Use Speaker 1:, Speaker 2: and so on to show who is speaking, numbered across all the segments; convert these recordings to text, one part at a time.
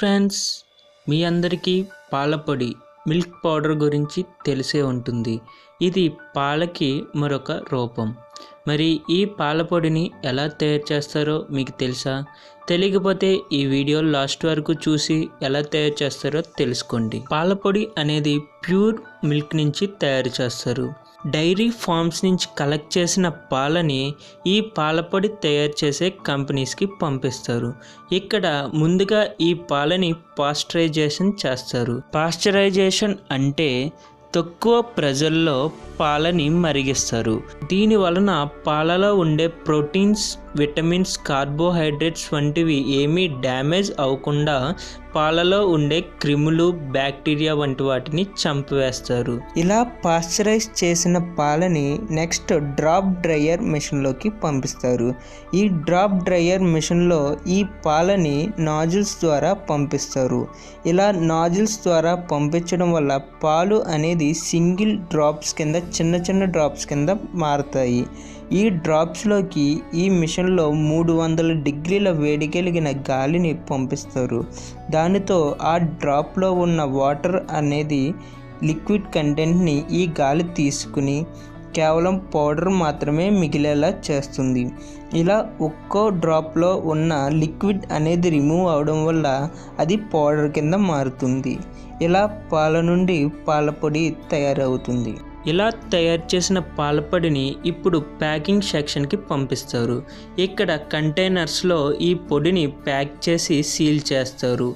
Speaker 1: Friends, మీ అందరికీ పాలపొడి milk powder గురించి తెలిసే ఉంటుంది. ఇది పాలకి మరొక రూపం. మరి ఈ పాలపొడిని ఎలా తయారు చేస్తారో మీకు తెలుసా? తెలియకపోతే ఈ వీడియో లాస్ట్ వరకు చూసి ఎలా తయారు చేస్తారో తెలుసుకోండి. పాలపొడి అనేది ప్యూర్ మిల్క్ నుంచి తయారు చేస్తారు. డైరీ ఫార్మ్స్ నుంచి కలెక్ట్ చేసిన పాలని ఈ పాలపొడి తయారు చేసే కంపెనీస్కి పంపిస్తారు. ఇక్కడ ముందుగా ఈ పాలని పాస్చరైజేషన్ చేస్తారు. పాస్చరైజేషన్ అంటే తక్కువ ప్రెజర్లో పాలని మరిగిస్తారు. దీని వలన పాలలో ఉండే ప్రోటీన్స్, విటమిన్స్, కార్బోహైడ్రేట్స్ వంటివి ఏమీ డ్యామేజ్ అవ్వకుండా పాలలో ఉండే క్రిములు, బ్యాక్టీరియా వంటి వాటిని చంపివేస్తారు. ఇలా పాస్చరైజ్ చేసిన పాలని నెక్స్ట్ డ్రాప్ డ్రైయర్ మిషన్లోకి పంపిస్తారు. ఈ డ్రాప్ డ్రైయర్ మిషన్లో ఈ పాలని నాజిల్స్ ద్వారా పంపిస్తారు. ఇలా నాజిల్స్ ద్వారా పంపించడం వల్ల పాలు అనేది సింగిల్ డ్రాప్స్ కింద చిన్న చిన్న డ్రాప్స్ కింద మారుతాయి. ఈ డ్రాప్స్లోకి ఈ మిషన్లో 300 డిగ్రీల వేడి కలిగిన గాలిని పంపిస్తారు. దానితో ఆ డ్రాప్లో ఉన్న వాటర్ అనేది లిక్విడ్ కంటెంట్ని ఈ గాలి తీసుకుని కేవలం పౌడర్ మాత్రమే మిగిలేలా చేస్తుంది. ఇలా ఒక్కో డ్రాప్లో ఉన్న లిక్విడ్ అనేది రిమూవ్ అవడం వల్ల అది పౌడర్ కింద మారుతుంది. ఇలా పాల నుండి పాలపొడి తయారవుతుంది. ఇలా తయారు చేసిన పాలపొడిని ఇప్పుడు ప్యాకింగ్ సెక్షన్కి పంపిస్తారు. ఇక్కడ కంటైనర్స్లో ఈ పొడిని ప్యాక్ చేసి సీల్ చేస్తారు.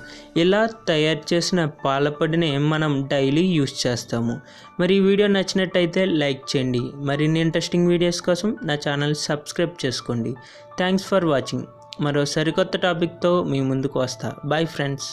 Speaker 1: ఇలా తయారు చేసిన పాలపొడిని మనం డైలీ యూస్ చేస్తాము. మరి ఈ వీడియో నచ్చినట్టయితే లైక్ చేయండి. మరిన్ని ఇంట్రెస్టింగ్ వీడియోస్ కోసం నా ఛానల్ సబ్స్క్రైబ్ చేసుకోండి. Thanks for watching. మరో సరికొత్త టాపిక్తో మీ ముందుకు వస్తా. Bye friends.